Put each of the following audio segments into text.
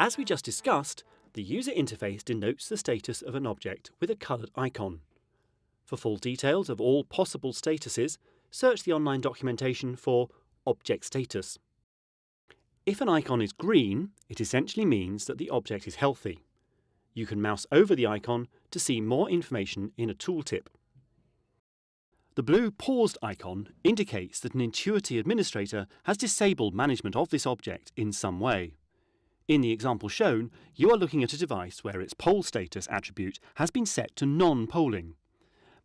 As we just discussed, the user interface denotes the status of an object with a coloured icon. For full details of all possible statuses, search the online documentation for object status. If an icon is green, it essentially means that the object is healthy. You can mouse over the icon to see more information in a tooltip. The blue paused icon indicates that an Intuity administrator has disabled management of this object in some way. In the example shown, you are looking at a device where its poll status attribute has been set to non-polling.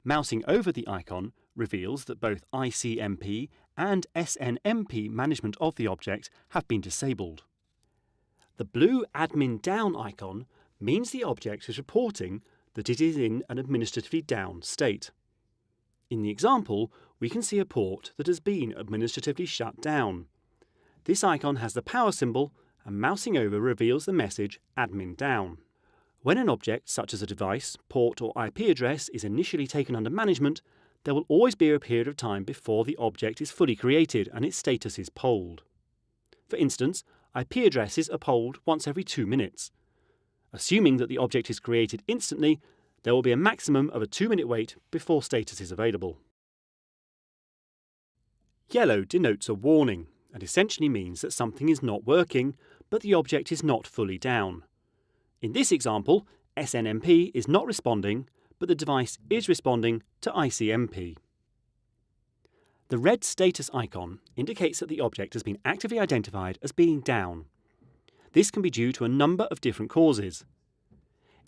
Mousing over the icon reveals that both ICMP and SNMP management of the object have been disabled. The blue admin down icon means the object is reporting that it is in an administratively down state. In the example, we can see a port that has been administratively shut down. This icon has the power symbol, and mousing over reveals the message admin down. When an object, such as a device, port or IP address, is initially taken under management, there will always be a period of time before the object is fully created and its status is polled. For instance, IP addresses are polled once every 2 minutes. Assuming that the object is created instantly, there will be a maximum of a 2-minute wait before status is available. Yellow denotes a warning and essentially means that something is not working, but the object is not fully down. In this example, SNMP is not responding, but the device is responding to ICMP. The red status icon indicates that the object has been actively identified as being down. This can be due to a number of different causes.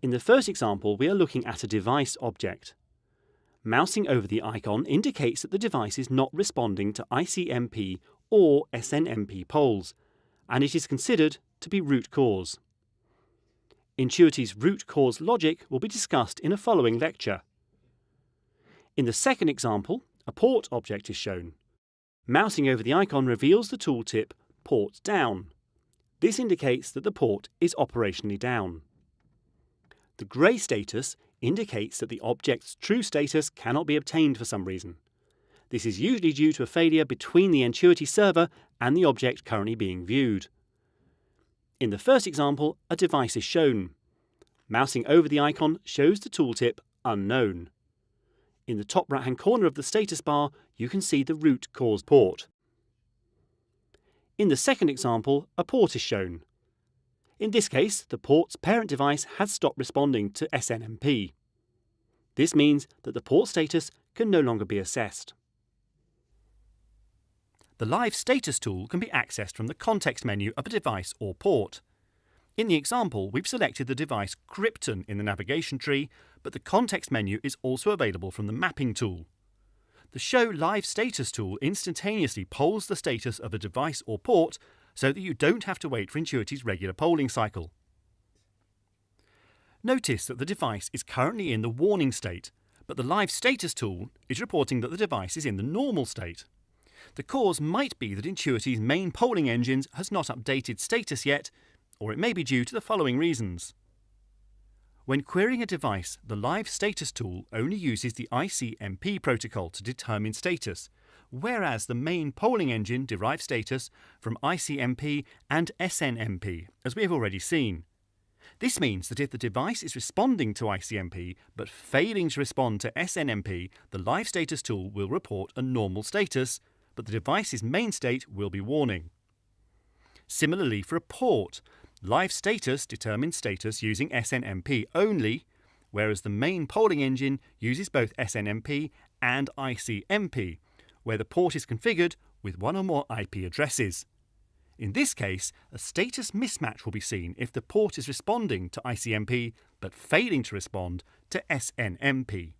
In the first example, we are looking at a device object. Mousing over the icon indicates that the device is not responding to ICMP or SNMP polls, and it is considered to be root cause. Intuity's root cause logic will be discussed in a following lecture. In the second example, a port object is shown. Mousing over the icon reveals the tooltip Port Down. This indicates that the port is operationally down. The grey status indicates that the object's true status cannot be obtained for some reason. This is usually due to a failure between the Intuity server and the object currently being viewed. In the first example, a device is shown. Mousing over the icon shows the tooltip Unknown. In the top right-hand corner of the status bar, you can see the root cause port. In the second example, a port is shown. In this case, the port's parent device has stopped responding to SNMP. This means that the port status can no longer be assessed. The Live Status tool can be accessed from the context menu of a device or port. In the example, we've selected the device Krypton in the navigation tree, but the context menu is also available from the Mapping tool. The Show Live Status tool instantaneously polls the status of a device or port so that you don't have to wait for Intuity's regular polling cycle. Notice that the device is currently in the warning state, but the Live Status tool is reporting that the device is in the normal state. The cause might be that Intuity's main polling engine has not updated status yet, or it may be due to the following reasons. When querying a device, the Live Status tool only uses the ICMP protocol to determine status, whereas the main polling engine derives status from ICMP and SNMP, as we have already seen. This means that if the device is responding to ICMP but failing to respond to SNMP, the Live Status tool will report a normal status, but the device's main state will be warning. Similarly, for a port, Live Status determines status using SNMP only, whereas the main polling engine uses both SNMP and ICMP, where the port is configured with one or more IP addresses. In this case, a status mismatch will be seen if the port is responding to ICMP but failing to respond to SNMP.